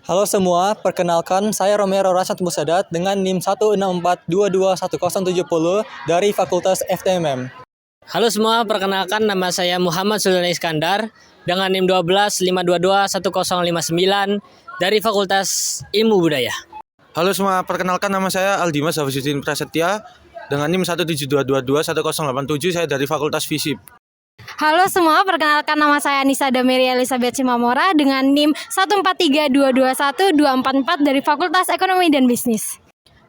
Halo semua, perkenalkan saya Romero Rasyad Musadat dengan NIM 164221070 dari Fakultas FTMM. Halo semua, perkenalkan nama saya Muhammad Sulaiman Iskandar dengan NIM 125221059 dari Fakultas Ilmu Budaya. Halo semua, perkenalkan nama saya Aldimas Hafizudin Prasetya dengan NIM 172221087, saya dari Fakultas Fisip. Halo semua, perkenalkan nama saya Nisa Damiri Elizabeth Simamora dengan NIM 143221244 dari Fakultas Ekonomi dan Bisnis.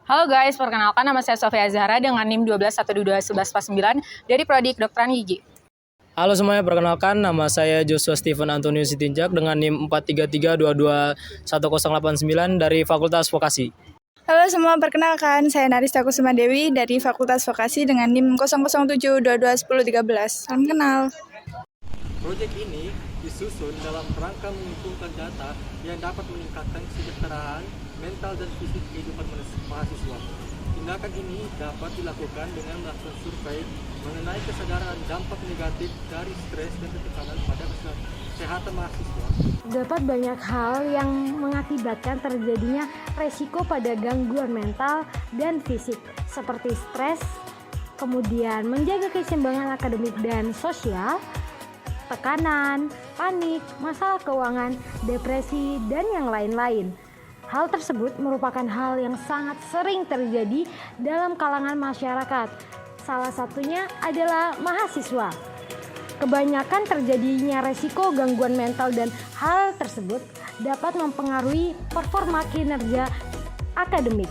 Halo guys, perkenalkan nama saya Sofia Zahra dengan NIM 121221149 dari Prodi Kedokteran Gigi. Halo semuanya, perkenalkan nama saya Joshua Stephen Antonius Sitinjak dengan NIM 433221089 dari Fakultas Vokasi. Halo semua, perkenalkan saya Narista Kusuma Dewi dari Fakultas Vokasi dengan NIM 007221013. Salam kenal. Proyek ini disusun dalam rangka mengumpulkan data yang dapat meningkatkan kesejahteraan mental dan fisik kehidupan mahasiswa. Tindakan ini dapat dilakukan dengan melakukan survei mengenai kesadaran dampak negatif dari stres dan tekanan pada kesehatan mahasiswa. Dapat banyak hal yang mengakibatkan terjadinya resiko pada gangguan mental dan fisik seperti stres, kemudian menjaga keseimbangan akademik dan sosial, tekanan, panik, masalah keuangan, depresi, dan yang lain-lain. Hal tersebut merupakan hal yang sangat sering terjadi dalam kalangan masyarakat. Salah satunya adalah mahasiswa. Kebanyakan terjadinya resiko gangguan mental dan hal tersebut dapat mempengaruhi performa kinerja akademik,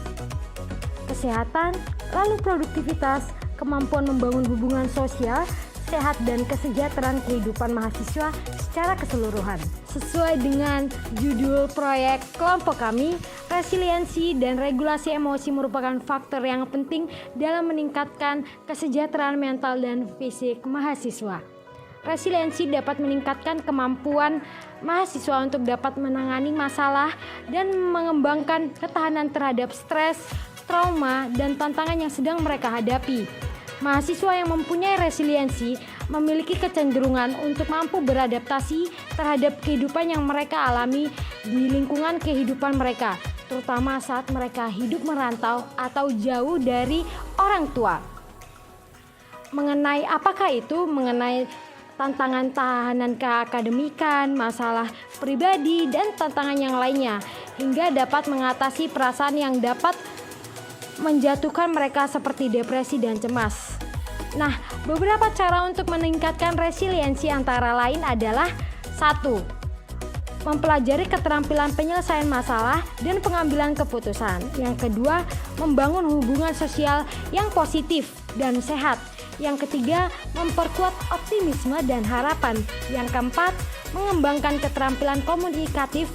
kesehatan, lalu produktivitas, kemampuan membangun hubungan sosial, sehat dan kesejahteraan kehidupan mahasiswa secara keseluruhan. Sesuai dengan judul proyek kelompok kami, resiliensi dan regulasi emosi merupakan faktor yang penting dalam meningkatkan kesejahteraan mental dan fisik mahasiswa. Resiliensi dapat meningkatkan kemampuan mahasiswa untuk dapat menangani masalah dan mengembangkan ketahanan terhadap stres, trauma, dan tantangan yang sedang mereka hadapi. Mahasiswa yang mempunyai resiliensi memiliki kecenderungan untuk mampu beradaptasi terhadap kehidupan yang mereka alami di lingkungan kehidupan mereka, terutama saat mereka hidup merantau atau jauh dari orang tua. Mengenai apakah itu? Mengenai tantangan tahanan keakademikan, masalah pribadi, dan tantangan yang lainnya, hingga dapat mengatasi perasaan yang dapat menjatuhkan mereka seperti depresi dan cemas. Nah, beberapa cara untuk meningkatkan resiliensi antara lain adalah 1. Mempelajari keterampilan penyelesaian masalah dan pengambilan keputusan. Yang kedua, membangun hubungan sosial yang positif dan sehat. Yang ketiga, memperkuat optimisme dan harapan. Yang keempat, mengembangkan keterampilan komunikatif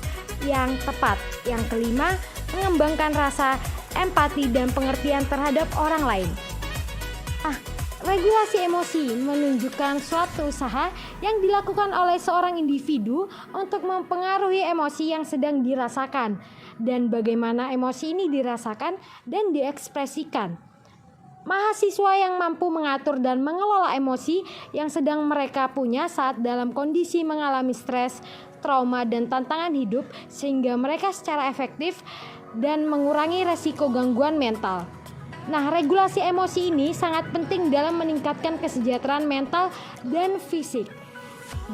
yang tepat. Yang kelima, mengembangkan rasa empati dan pengertian terhadap orang lain. Regulasi emosi menunjukkan suatu usaha yang dilakukan oleh seorang individu untuk mempengaruhi emosi yang sedang dirasakan dan bagaimana emosi ini dirasakan dan diekspresikan. Mahasiswa yang mampu mengatur dan mengelola emosi yang sedang mereka punya saat dalam kondisi mengalami stres, trauma, dan tantangan hidup sehingga mereka secara efektif dan mengurangi resiko gangguan mental. Nah, regulasi emosi ini sangat penting dalam meningkatkan kesejahteraan mental dan fisik.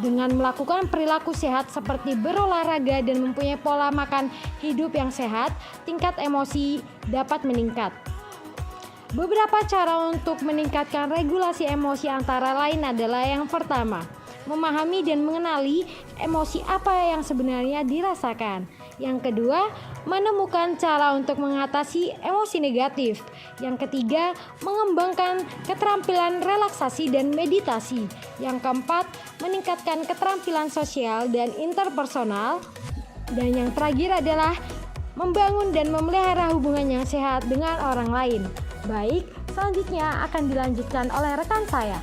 Dengan melakukan perilaku sehat seperti berolahraga dan mempunyai pola makan hidup yang sehat, tingkat emosi dapat meningkat. Beberapa cara untuk meningkatkan regulasi emosi antara lain adalah yang pertama, memahami dan mengenali emosi apa yang sebenarnya dirasakan. Yang kedua, menemukan cara untuk mengatasi emosi negatif. Yang ketiga, mengembangkan keterampilan relaksasi dan meditasi. Yang keempat, meningkatkan keterampilan sosial dan interpersonal. Dan yang terakhir adalah membangun dan memelihara hubungan yang sehat dengan orang lain. Baik, selanjutnya akan dilanjutkan oleh rekan saya.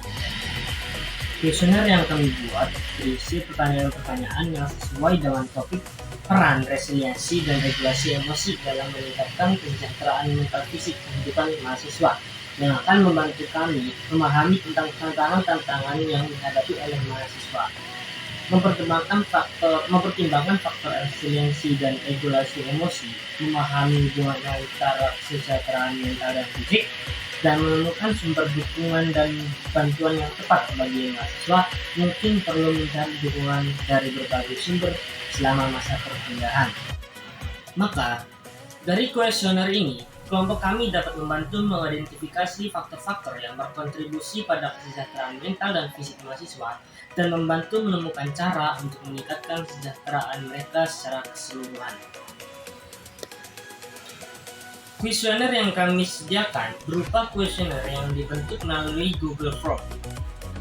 Kuesioner yang kami buat berisi pertanyaan-pertanyaan yang sesuai dengan topik peran resiliensi dan regulasi emosi dalam meningkatkan kesejahteraan mental fisik kehidupan mahasiswa, yang akan membantu kami memahami tentang tantangan-tantangan yang dihadapi oleh mahasiswa. mempertimbangkan faktor resiliensi dan regulasi emosi, memahami hubungan antara kesejahteraan mental dan fisik, dan menemukan sumber dukungan dan bantuan yang tepat bagi mahasiswa. Mungkin perlu mencari dukungan dari berbagai sumber selama masa perkuliahan. Maka, dari kuesioner ini, kelompok kami dapat membantu mengidentifikasi faktor-faktor yang berkontribusi pada kesejahteraan mental dan fisik mahasiswa dan membantu menemukan cara untuk meningkatkan kesejahteraan mereka secara keseluruhan. Kuesioner yang kami sediakan berupa kuesioner yang dibentuk melalui Google Form.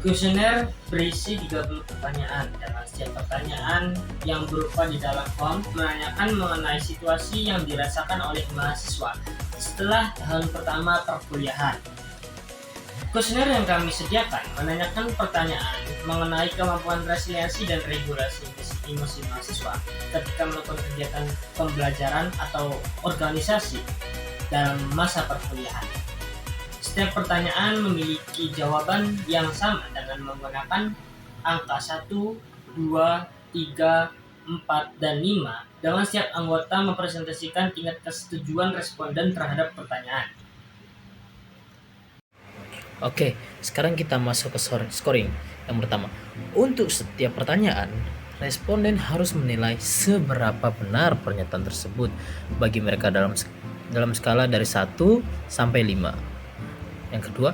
Kuesioner berisi 30 pertanyaan, dan setiap pertanyaan yang berupa di dalam form menanyakan mengenai situasi yang dirasakan oleh mahasiswa setelah tahun pertama perkuliahan. Kuesioner yang kami sediakan menanyakan pertanyaan mengenai kemampuan resiliensi dan regulasi emosi mahasiswa ketika melakukan kegiatan pembelajaran atau organisasi dalam masa perkuliahan. Setiap pertanyaan memiliki jawaban yang sama dengan menggunakan angka 1, 2, 3, 4, dan 5, dengan setiap anggota mempresentasikan tingkat kesetujuan responden terhadap pertanyaan. Oke, sekarang kita masuk ke scoring. Yang pertama, untuk setiap pertanyaan, responden harus menilai seberapa benar pernyataan tersebut bagi mereka dalam skala dari 1 sampai 5. Yang kedua,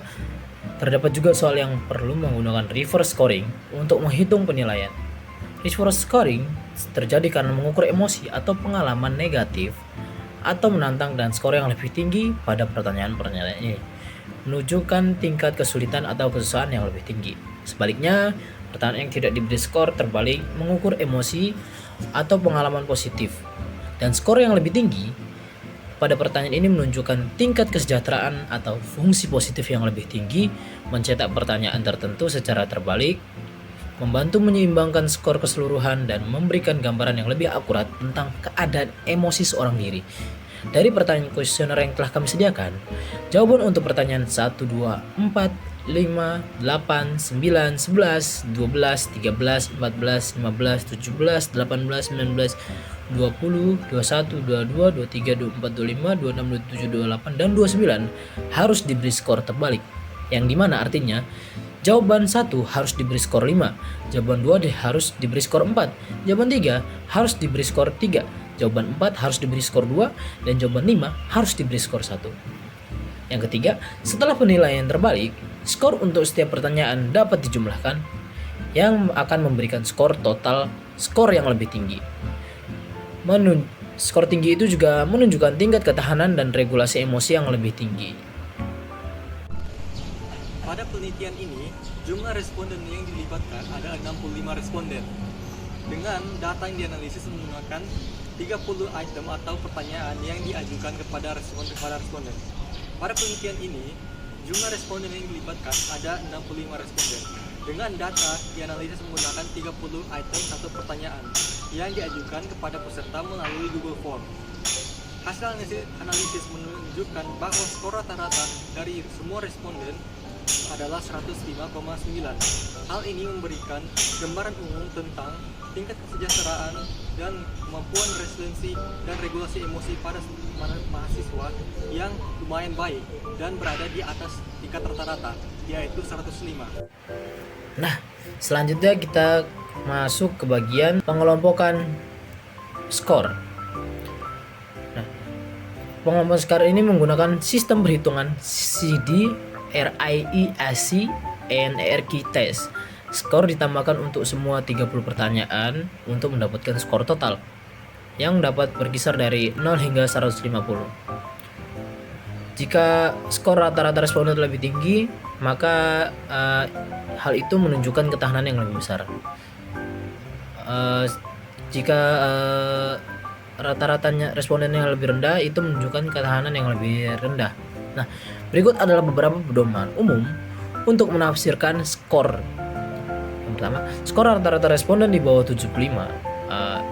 terdapat juga soal yang perlu menggunakan reverse scoring untuk menghitung penilaian. Reverse scoring terjadi karena mengukur emosi atau pengalaman negatif atau menantang dan skor yang lebih tinggi pada pertanyaan-pertanyaan ini menunjukkan tingkat kesulitan atau kesusahan yang lebih tinggi. Sebaliknya, pertanyaan yang tidak diberi skor terbalik mengukur emosi atau pengalaman positif, dan skor yang lebih tinggi pada pertanyaan ini menunjukkan tingkat kesejahteraan atau fungsi positif yang lebih tinggi. Mencetak pertanyaan tertentu secara terbalik membantu menyeimbangkan skor keseluruhan dan memberikan gambaran yang lebih akurat tentang keadaan emosi seorang diri. Dari pertanyaan kuesioner yang telah kami sediakan, jawaban untuk pertanyaan 1, 2, 4, 5, 8, 9, 11, 12, 13, 14, 15, 17, 18, 19, 20, 21, 22, 23, 24, 25, 26, 27, 28, dan 29 harus diberi skor terbalik, yang dimana artinya jawaban 1 harus diberi skor 5, jawaban 2 harus diberi skor 4, jawaban 3 harus diberi skor 3, jawaban 4 harus diberi skor 2, dan jawaban 5 harus diberi skor 1. Yang ketiga, setelah penilaian terbalik, skor untuk setiap pertanyaan dapat dijumlahkan yang akan memberikan skor total skor yang lebih tinggi. Skor tinggi itu juga menunjukkan tingkat ketahanan dan regulasi emosi yang lebih tinggi. Pada penelitian ini, jumlah responden yang dilibatkan ada 65 responden. Dengan data yang dianalisis menggunakan 30 item atau pertanyaan yang diajukan kepada responden. Pada penelitian ini, jumlah responden yang dilibatkan ada 65 responden. Dengan data dianalisis menggunakan 30 item atau pertanyaan yang diajukan kepada peserta melalui Google Form. Hasil analisis menunjukkan bahwa skor rata-rata dari semua responden adalah 105,9. Hal ini memberikan gambaran umum tentang tingkat kesejahteraan dan kemampuan resiliensi dan regulasi emosi pada mahasiswa yang lumayan baik dan berada di atas tingkat rata-rata, yaitu 105. Nah, selanjutnya kita masuk ke bagian pengelompokan skor. Nah, pengelompokan skor ini menggunakan sistem perhitungan CD, RIEAC, NRQ test. Skor ditambahkan untuk semua 30 pertanyaan untuk mendapatkan skor total yang dapat berkisar dari 0 hingga 150. Jika skor rata-rata responden lebih tinggi, maka hal itu menunjukkan ketahanan yang lebih besar. Jika rata-ratanya responden yang lebih rendah, itu menunjukkan ketahanan yang lebih rendah. Nah, berikut adalah beberapa pedoman umum untuk menafsirkan skor. Yang pertama, skor rata-rata responden di bawah 75.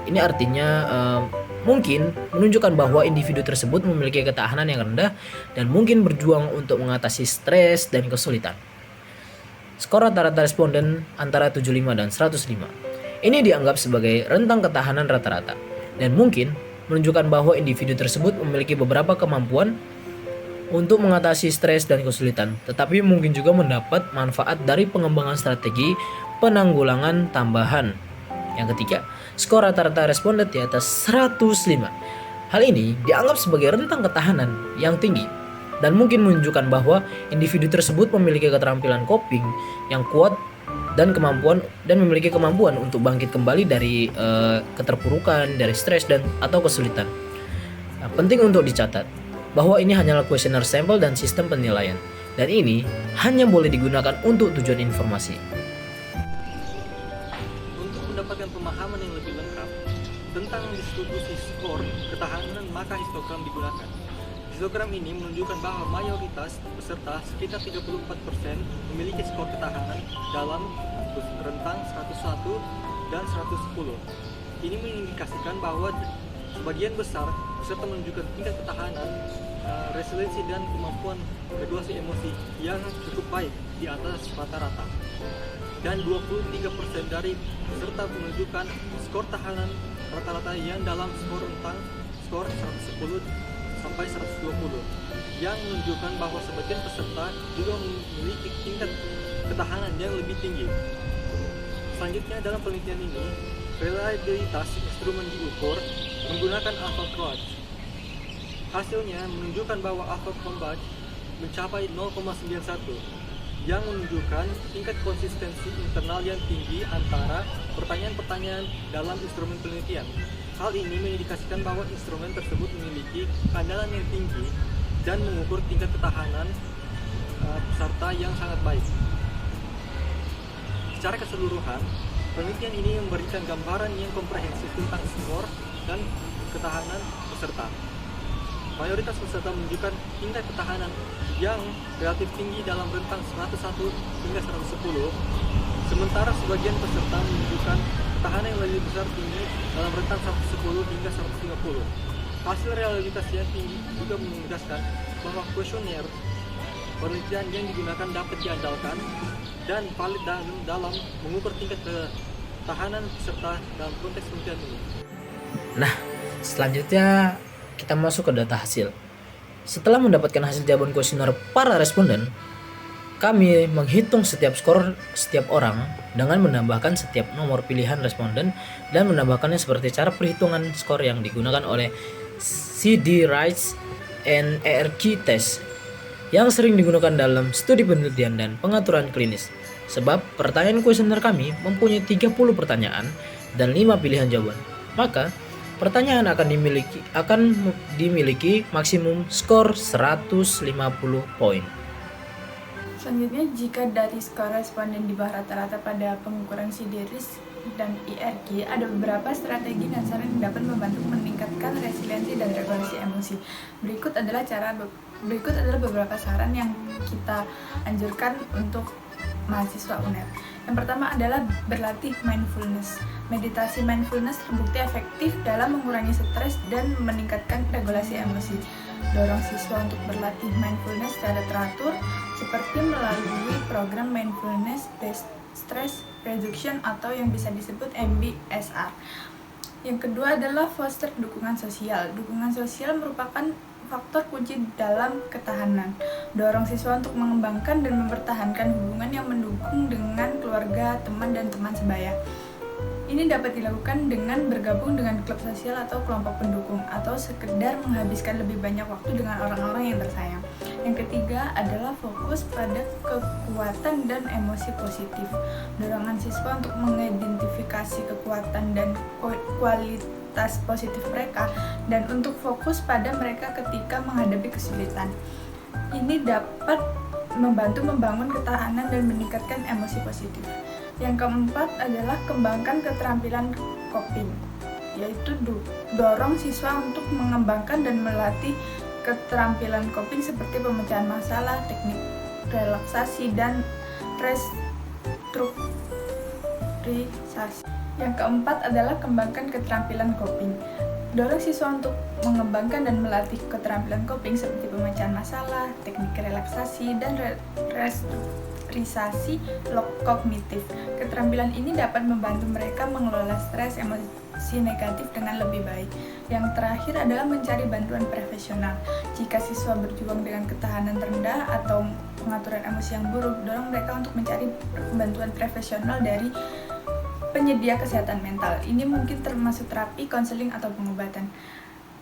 Ini artinya mungkin menunjukkan bahwa individu tersebut memiliki ketahanan yang rendah dan mungkin berjuang untuk mengatasi stres dan kesulitan. Skor rata-rata responden antara 75 dan 105. Ini dianggap sebagai rentang ketahanan rata-rata dan mungkin menunjukkan bahwa individu tersebut memiliki beberapa kemampuan untuk mengatasi stres dan kesulitan, tetapi mungkin juga mendapat manfaat dari pengembangan strategi penanggulangan tambahan. Yang ketiga, skor rata-rata responden di atas 105. Hal ini dianggap sebagai rentang ketahanan yang tinggi dan mungkin menunjukkan bahwa individu tersebut memiliki keterampilan coping yang kuat dan memiliki kemampuan untuk bangkit kembali dari keterpurukan, dari stres dan atau kesulitan. Nah, penting untuk dicatat bahwa ini hanyalah kuesioner sampel dan sistem penilaian, dan ini hanya boleh digunakan untuk tujuan informasi. Untuk mendapatkan pemahaman yang lebih lengkap tentang distribusi skor ketahanan, maka histogram digunakan. Histogram ini menunjukkan bahwa mayoritas peserta sekitar 34% memiliki skor ketahanan dalam rentang 101 dan 110. Ini mengindikasikan bahwa sebagian besar peserta menunjukkan tingkat ketahanan, resiliensi dan kemampuan regulasi emosi yang cukup baik di atas rata-rata. Dan 23% dari peserta menunjukkan skor tahanan rata-rata yang dalam rentang skor 110 sampai 120, yang menunjukkan bahwa sebagian peserta juga memiliki tingkat ketahanan yang lebih tinggi. Selanjutnya dalam penelitian ini, reliabilitas instrumen diukur menggunakan alpha Crouch. Hasilnya menunjukkan bahwa alpha Crouch mencapai 0,91, yang menunjukkan tingkat konsistensi internal yang tinggi antara pertanyaan-pertanyaan dalam instrumen penelitian. Hal ini mengindikasikan bahwa instrumen tersebut memiliki keandalan yang tinggi dan mengukur tingkat ketahanan peserta yang sangat baik. Secara keseluruhan, penelitian ini memberikan gambaran yang komprehensif tentang skor dan ketahanan peserta. Mayoritas peserta menunjukkan tingkat ketahanan yang relatif tinggi dalam rentang 101 hingga 110, sementara sebagian peserta menunjukkan ketahanan yang lebih besar tinggi dalam rentang 110 hingga 150. Hasil reliabilitas yang tinggi juga menegaskan bahwa kuesioner penelitian yang digunakan dapat diandalkan dan valid dalam mengukur tingkat ketahanan peserta dalam konteks penelitian ini. Nah, selanjutnya kita masuk ke data hasil. Setelah mendapatkan hasil jawaban kuesioner para responden, kami menghitung setiap skor setiap orang dengan menambahkan setiap nomor pilihan responden dan menambahkannya seperti cara perhitungan skor yang digunakan oleh CD-RICE and ARQ test yang sering digunakan dalam studi penelitian dan pengaturan klinis. Sebab pertanyaan kuesioner kami mempunyai 30 pertanyaan dan 5 pilihan jawaban, maka pertanyaan akan dimiliki maksimum skor 150 poin. Selanjutnya, jika dari skor responden di bawah rata-rata pada pengukuran CD-RICE dan IRQ, ada beberapa strategi dan saran yang dapat membantu meningkatkan resiliensi dan regulasi emosi. Berikut adalah beberapa saran yang kita anjurkan untuk mahasiswa UNER. Yang pertama adalah berlatih mindfulness. Meditasi mindfulness terbukti efektif dalam mengurangi stres dan meningkatkan regulasi emosi. Dorong siswa untuk berlatih mindfulness secara teratur, seperti melalui program Mindfulness Based Stress Reduction atau yang bisa disebut MBSR. Yang kedua adalah foster dukungan sosial. Dukungan sosial merupakan faktor kunci dalam ketahanan. Dorong siswa untuk mengembangkan dan mempertahankan hubungan yang mendukung dengan keluarga, teman, dan teman sebaya. Ini dapat dilakukan dengan bergabung dengan klub sosial atau kelompok pendukung, atau sekedar menghabiskan lebih banyak waktu dengan orang-orang yang tersayang. Yang ketiga adalah fokus pada kekuatan dan emosi positif. Dorongan siswa untuk mengidentifikasi kekuatan dan kualitas positif mereka, dan untuk fokus pada mereka ketika menghadapi kesulitan. Ini dapat membantu membangun ketahanan dan meningkatkan emosi positif. Yang keempat adalah kembangkan keterampilan coping, yaitu dorong siswa untuk mengembangkan dan melatih keterampilan coping seperti pemecahan masalah, teknik relaksasi, dan restrukturisasi. Yang keempat adalah kembangkan keterampilan coping. Dorong siswa untuk mengembangkan dan melatih keterampilan coping seperti pemecahan masalah, teknik relaksasi, dan restrukturisasi. motorisasi kognitif. Keterampilan ini dapat membantu mereka mengelola stres, emosi negatif dengan lebih baik. Yang terakhir adalah mencari bantuan profesional. Jika siswa berjuang dengan ketahanan rendah atau pengaturan emosi yang buruk, dorong mereka untuk mencari bantuan profesional dari penyedia kesehatan mental. Ini mungkin termasuk terapi, konseling, atau pengobatan.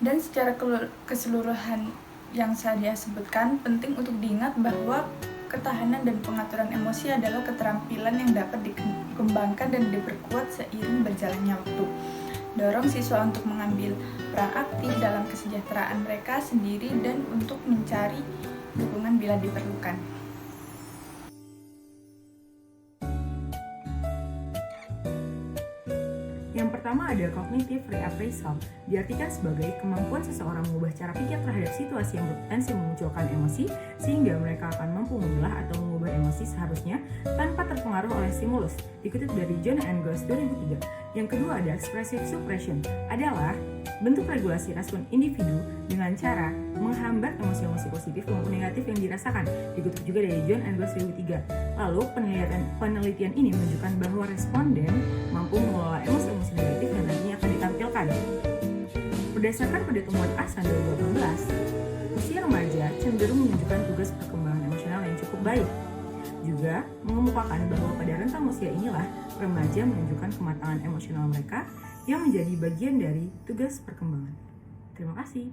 Dan secara keseluruhan yang saya sebutkan, penting untuk diingat bahwa ketahanan dan pengaturan emosi adalah keterampilan yang dapat dikembangkan dan diperkuat seiring berjalannya waktu. Dorong siswa untuk mengambil peran aktif dalam kesejahteraan mereka sendiri dan untuk mencari dukungan bila diperlukan. Yang pertama ada cognitive reappraisal, diartikan sebagai kemampuan seseorang mengubah cara pikir terhadap situasi yang berpotensi memunculkan emosi, sehingga mereka akan mampu memilah atau mengubah emosi seharusnya tanpa terpengaruh oleh stimulus, dikutip dari John and Goss 2003. Yang kedua ada expressive suppression, adalah bentuk regulasi respon individu dengan cara menghambat emosi-emosi positif maupun negatif yang dirasakan, dikutip juga dari John and Goss 2003. Lalu penelitian ini menunjukkan bahwa responden mampu mengelola emosi-emosi negatif yang nantinya akan ditampilkan. Berdasarkan pada temuan ASAN 2018, usia remaja cenderung menunjukkan tugas perkembangan emosional yang cukup baik. Juga mengemukakan bahwa pada rentang usia inilah remaja menunjukkan kematangan emosional mereka yang menjadi bagian dari tugas perkembangan. Terima kasih.